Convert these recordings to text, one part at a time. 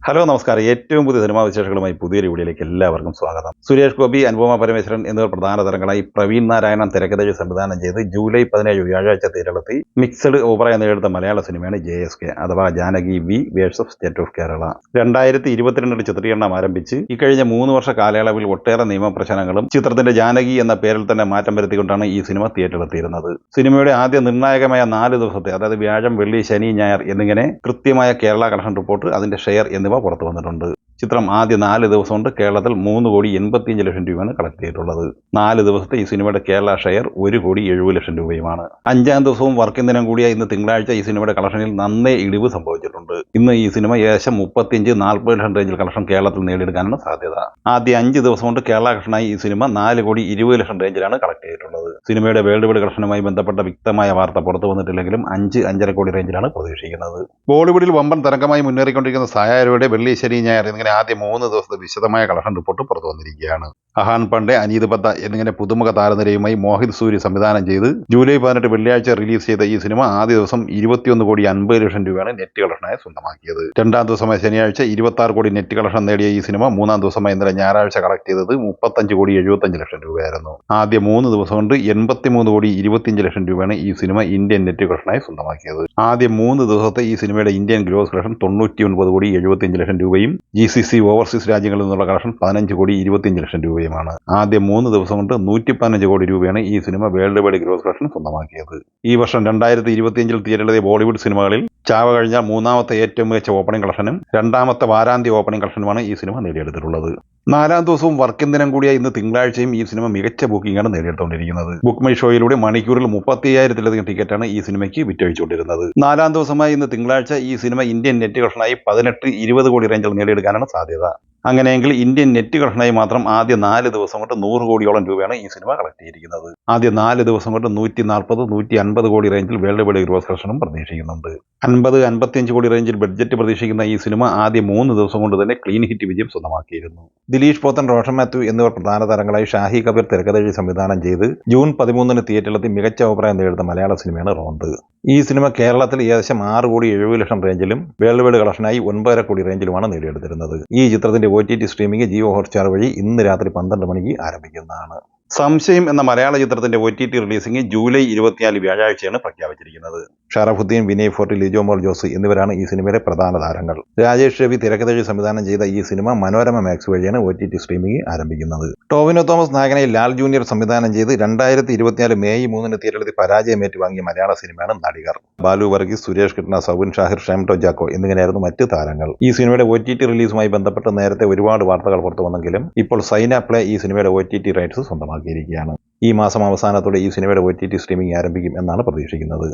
Hello നമസ്കാരം. ഏറ്റവും പുതിയ സിനിമാ വിശേഷങ്ങളുമായി പുതിയൊരു വീഡിയോയിലേക്ക് എല്ലാവർക്കും സ്വാഗതം. സുരേഷ് ഗോപി, അനുപമ പരമേശ്വരൻ എന്നിവർ പ്രധാന താരങ്ങളായി പ്രവീൺ നാരായണൻ തിരക്കഥയിൽ സംവിധാനം ചെയ്ത് ജൂലൈ 17 വ്യാഴാഴ്ച തിരളത്തി മിക്സഡ് ഓവറായി നേടുന്ന മലയാള സിനിമയാണ് JSK അഥവാ Janaki V versus state of Kerala. 2022 ചിത്രീകരണം ആരംഭിച്ച് ഇക്കഴിഞ്ഞ 3 വർഷ കാലയളവിൽ ഒട്ടേറെ നിയമപ്രശ്നങ്ങളും ചിത്രത്തിന്റെ ജാനകി എന്ന പേരിൽ തന്നെ മാറ്റം വരുത്തിക്കൊണ്ടാണ് ഈ സിനിമ തിയേറ്ററിലെത്തിയിരുന്നത്. സിനിമയുടെ ആദ്യ നിർണായകമായ 4 ദിവസത്തെ, അതായത് വ്യാഴം, വെള്ളി, ശനി, ഞായർ എന്നിങ്ങനെ കൃത്യമായ കേരള കളക്ഷൻ റിപ്പോർട്ട്, അതിന്റെ ഷെയർ എന്നിവ പുറത്തു വന്നിട്ടുണ്ട്. ചിത്രം ആദ്യ 4 ദിവസം കൊണ്ട് കേരളത്തിൽ 3,85,00,000 രൂപയാണ് കളക്ട് ചെയ്തിട്ടുള്ളത്. 4 ദിവസത്തെ ഈ സിനിമയുടെ കേരള ഷെയർ 1,70,00,000 രൂപയുമാണ്. 5-ാം ദിവസവും വർക്കിംഗ് ദിനം കൂടിയ ഇന്ന് തിങ്കളാഴ്ച ഈ സിനിമയുടെ കളക്ഷനിൽ നന്നേ ഇടിവ് സംഭവിച്ചിട്ടുണ്ട്. ഇന്ന് ഈ സിനിമ ഏകദേശം 35-40 ലക്ഷം റേഞ്ചിൽ കളക്ഷൻ കേരളത്തിൽ നേടിയെടുക്കാനാണ് സാധ്യത. ആദ്യ 5 ദിവസം കൊണ്ട് കേരള കളക്ഷനായി ഈ സിനിമ 4,20,00,000 റേഞ്ചിലാണ് കളക്ട് ചെയ്തിട്ടുള്ളത്. സിനിമയുടെ വേൾഡ് വൈഡ് കളക്ഷനുമായി ബന്ധപ്പെട്ട വ്യക്തമായ വാർത്ത പുറത്തു വന്നിട്ടില്ലെങ്കിലും 5-5.5 കോടി റേഞ്ചിലാണ് പ്രതീക്ഷിക്കുന്നത്. ബോളിവുഡിൽ വമ്പൻ തരംഗമായി മുന്നേറിക്കൊണ്ടിരിക്കുന്ന സായാരയുടെ വെള്ളി, ശനി, ഞായർ എന്നിങ്ങനെ ആദ്യ 3 ദിവസത്തെ വിശദമായ കളക്ഷൻ റിപ്പോർട്ട് പുറത്തു വന്നിരിക്കുകയാണ്. അഹാൻ പണ്ഡെ, അനീത് ബദ്ദ എന്നിങ്ങനെ പുതുമുഖ താരനിരയുമായി മോഹിത് സൂരി സംവിധാനം ചെയ്ത് ജൂലൈ 18 വെള്ളിയാഴ്ച റിലീസ് ചെയ്ത ഈ സിനിമ ആദ്യ ദിവസം 21,50,00,000 രൂപയാണ് നെറ്റ് കളക്ഷനായി സ്വന്തമാക്കിയത്. 2-ാം ദിവസമായ ശനിയാഴ്ച 26 കോടി നെറ്റ് കളക്ഷൻ നേടിയ ഈ സിനിമ 3-ാം ദിവസമായ ഇന്നലെ ഞായറാഴ്ച കളക്ട് ചെയ്തത് 35,75,00,000 രൂപയായിരുന്നു. ആദ്യ 3 ദിവസം കൊണ്ട് 83,25,00,000 രൂപയാണ് ഈ സിനിമ ഇന്ത്യൻ നെറ്റ് കളക്ഷനായി സ്വന്തമാക്കിയത്. ആദ്യ 3 ദിവസത്തെ ഈ സിനിമയുടെ ഇന്ത്യൻ ഗ്രോസ് കളക്ഷൻ 99,75,00,000 രൂപയും GCC ഓവർസീസ് രാജ്യങ്ങളിൽ നിന്നുള്ള കളക്ഷൻ 15,25,00,000 രൂപയുമാണ്. ആദ്യ 3 ദിവസം കൊണ്ട് 115 കോടി രൂപയാണ് ഈ cinema world wide gross collection സ്വന്തമാക്കിയത്. ഈ വർഷം 2025 തിയേറ്ററിലെത്തിയ ബോളിവുഡ് സിനിമകളിൽ ചാവ കഴിഞ്ഞ 3-ാമത്തെ ഏറ്റവും മികച്ച ഓപ്പണിംഗ് കളക്ഷനും 2-ാമത്തെ വാരാന്ത്യ ഓപ്പണിംഗ് കളക്ഷനുമാണ് ഈ സിനിമ നേടിയെടുത്തിട്ടുള്ളത്. 4-ാം ദിവസവും വർക്കിംഗ് ദിനം കൂടിയ ഇന്ന് തിങ്കളാഴ്ചയും ഈ സിനിമ മികച്ച ബുക്കിംഗാണ് നേടിയെടുത്തുകൊണ്ടിരിക്കുന്നത്. ബുക്ക് മൈ ഷോയിലൂടെ മണിക്കൂറിൽ 35,000-ലധികം ടിക്കറ്റാണ് ഈ സിനിമയ്ക്ക് വിറ്റഴിച്ചുകൊണ്ടിരുന്നത്. 4-ാം ദിവസമായ ഇന്ന് തിങ്കളാഴ്ച ഈ സിനിമ ഇന്ത്യൻ നെറ്റ് കളക്ഷനായി 18-20 കോടി റേഞ്ചിൽ നേടിയെടുക്കാനാണ് സാധ്യത. അങ്ങനെയെങ്കിൽ ഇന്ത്യൻ നെറ്റ് കളക്ഷനായി മാത്രം ആദ്യ 4 ദിവസം കൊണ്ട് 100 കോടിയോളം രൂപയാണ് ഈ സിനിമ കളക്ട് ചെയ്തിരിക്കുന്നത്. ആദ്യ 4 ദിവസം കൊണ്ട് 140-150 കോടി റേഞ്ചിൽ വേൾഡ് വൈഡ് ഗ്രോസ് കളക്ഷനും പ്രതീക്ഷിക്കുന്നുണ്ട്. 50-55 കോടി റേഞ്ചിൽ ബഡ്ജറ്റ് പ്രതീക്ഷിക്കുന്ന ഈ സിനിമ ആദ്യ 3 ദിവസം കൊണ്ട് തന്നെ ക്ലീൻ ഹിറ്റ് വിജയം സ്വന്തമാക്കിയിരുന്നു. ദിലീഷ് പോത്തൻ, റോഷൻ മാത്യു എന്നിവർ പ്രധാന താരങ്ങളായി ഷാഹി കബീർ തിരക്കഥയിൽ സംവിധാനം ചെയ്ത് ജൂൺ 13 തിയേറ്ററിലെത്തി മികച്ച അഭിപ്രായം നേടുന്ന മലയാള സിനിമയാണ് റോന്ത്. ഈ സിനിമ കേരളത്തിൽ ഏകദേശം 6,70,00,000 റേഞ്ചിലും വേൾഡ് വൈഡ് കളക്ഷനായി 9.5 കോടി റേഞ്ചിലുമാണ് നേടിയെടുത്തിരുന്നത്. ഈ ചിത്രത്തിന്റെ OTT സ്ട്രീമിംഗ് ജിയോ ഹോട്ട്സ്റ്റാർ വഴി ഇന്ന് രാത്രി 12 മണിക്ക് ആരംഭിക്കുന്നതാണ്. സംശയം എന്ന മലയാള ചിത്രത്തിന്റെ OTT റിലീസിംഗ് ജൂലൈ 24 വ്യാഴാഴ്ചയാണ് പ്രഖ്യാപിച്ചിരിക്കുന്നത്. ഷറഫുദ്ദീൻ, വിനയ് ഫോർട്ട്, ലിജോ മോൾ ജോസ് എന്നിവരാണ് ഈ സിനിമയിലെ പ്രധാന താരങ്ങൾ. രാജേഷ് രവി തിരക്കഥയിൽ സംവിധാനം ചെയ്ത ഈ സിനിമ മനോരമ മാക്സ് വഴിയാണ് OTT സ്ട്രീമിംഗ് ആരംഭിക്കുന്നത്. ടോവിനോ തോമസ് നായകനായി ലാൽ ജൂനിയർ സംവിധാനം ചെയ്ത് 2024 മെയ് 3 തിയേറ്ററിൽ പരാജയം ഏറ്റുവാങ്ങിയ മലയാള സിനിമയാണ് നടികർ. ബാലു വർഗീസ്, സുരേഷ് കൃഷ്ണ, സൗബിൻ ഷാഹിർ, ഷെംടോ ജാക്കോ എന്നിങ്ങനെയായിരുന്നു മറ്റ് താരങ്ങൾ. ഈ സിനിമയുടെ OTT റിലീസുമായി ബന്ധപ്പെട്ട് നേരത്തെ ഒരുപാട് വാർത്തകൾ പുറത്തു വന്നെങ്കിലും ഇപ്പോൾ സൈന പ്ലേ ഈ സിനിമയുടെ OTT റൈറ്റ്സ് സ്വന്തമാക്കിയിരിക്കുകയാണ്. ഈ മാസം അവസാനത്തോടെ ഈ സിനിമയുടെ OTT സ്ട്രീമിംഗ് ആരംഭിക്കും എന്നാണ് പ്രതീക്ഷിക്കുന്നത്.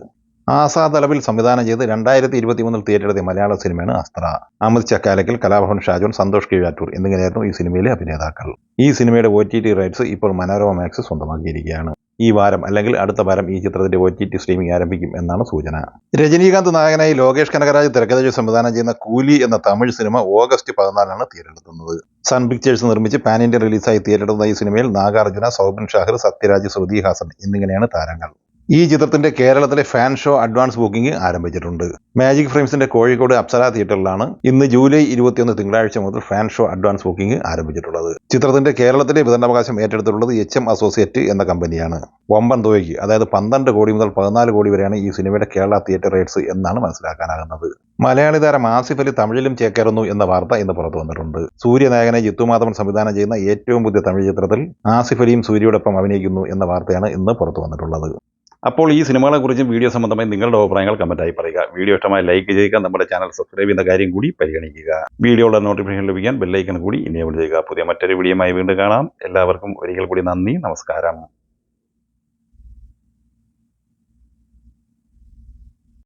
ആസാദ് അലവിൽ സംവിധാനം ചെയ്ത് 2023 തിയേറ്ററിലെത്തിയ മലയാള സിനിമയാണ് അസ്ത്ര. അമിത് ചക്കാലക്കൽ, കലാഭവൻ ഷാജോൺ, സന്തോഷ് കീഴാറ്റൂർ എന്നിങ്ങനെയായിരുന്നു ഈ സിനിമയിലെ അഭിനേതാക്കൾ. ഈ സിനിമയുടെ OTT റൈറ്റ്സ് ഇപ്പോൾ മനോരമ മാക്സ് സ്വന്തമാക്കിയിരിക്കുകയാണ്. ഈ വാരം അല്ലെങ്കിൽ അടുത്ത വാരം ഈ ചിത്രത്തിന്റെ OTT സ്ട്രീമിംഗ് ആരംഭിക്കും എന്നാണ് സൂചന. രജനീകാന്ത് നായകനായി ലോകേഷ് കനകരാജ് തിരക്കഥയിൽ സംവിധാനം ചെയ്യുന്ന കൂലി എന്ന തമിഴ് സിനിമ ഓഗസ്റ്റ് 14 തിയേറ്ററിലെത്തുന്നത്. സൺ പിക്ചേഴ്സ് നിർമ്മിച്ച് പാൻ ഇന്ത്യ റിലീസായി തിയേറ്ററിലെത്തുന്ന ഈ സിനിമയിൽ നാഗാർജുന, സൗബിൻ ഷാഹിർ, സത്യരാജ്, ശ്രുതി ഹാസൻ എന്നിങ്ങനെയാണ് താരങ്ങൾ. ഈ ചിത്രത്തിന്റെ കേരളത്തിലെ ഫാൻ ഷോ അഡ്വാൻസ് ബുക്കിംഗ് ആരംഭിച്ചിട്ടുണ്ട്. മാജിക് ഫ്രെയിംസിന്റെ കോഴിക്കോട് അപ്സര തിയേറ്ററിലാണ് ഇന്ന് ജൂലൈ 21 തിങ്കളാഴ്ച മുതൽ ഫാൻ ഷോ അഡ്വാൻസ് ബുക്കിംഗ് ആരംഭിച്ചിട്ടുള്ളത്. ചിത്രത്തിന്റെ കേരളത്തിലെ വിതരണാവകാശം ഏറ്റെടുത്തിട്ടുള്ളത് HM അസോസിയേറ്റ് എന്ന കമ്പനിയാണ്. വമ്പൻ തുകയ്ക്ക്, അതായത് 12 കോടി മുതൽ 14 കോടി വരെയാണ് ഈ സിനിമയുടെ കേരള തിയേറ്റർ റേറ്റ്സ് എന്നാണ് മനസ്സിലാക്കാനാകുന്നത്. മലയാളി താരം ആസിഫ് അലി തമിഴിലും ചേക്കേറുന്നു എന്ന വാർത്ത ഇന്ന് പുറത്തു വന്നിട്ടുണ്ട്. സൂര്യനായകനെ ജിത്തുമാധവൻ സംവിധാനം ചെയ്യുന്ന ഏറ്റവും പുതിയ തമിഴ് ചിത്രത്തിൽ ആസിഫ് അലിയും സൂര്യയോടൊപ്പം അഭിനയിക്കുന്നു എന്ന വാർത്തയാണ് ഇന്ന് പുറത്തു വന്നിട്ടുള്ളത്. അപ്പോൾ ഈ സിനിമകളെക്കുറിച്ചും വീഡിയോ സംബന്ധമായി നിങ്ങളുടെ അഭിപ്രായങ്ങൾ കമൻറ്റായി പറയുക. വീഡിയോ ഇഷ്ടമായി ലൈക്ക് ചെയ്യുക, നമ്മുടെ ചാനൽ സബ്സ്ക്രൈബ് ചെയ്യുന്ന കാര്യം കൂടി പരിഗണിക്കുക. വീഡിയോയുടെ നോട്ടിഫിക്കേഷൻ ലഭിക്കാൻ ബെല്ലൈക്കൺ കൂടി എനേബിൾ ചെയ്യുക. പുതിയ മറ്റൊരു വീഡിയോയുമായി വീണ്ടും കാണാം. എല്ലാവർക്കും ഒരിക്കൽ കൂടി നന്ദി, നമസ്കാരം.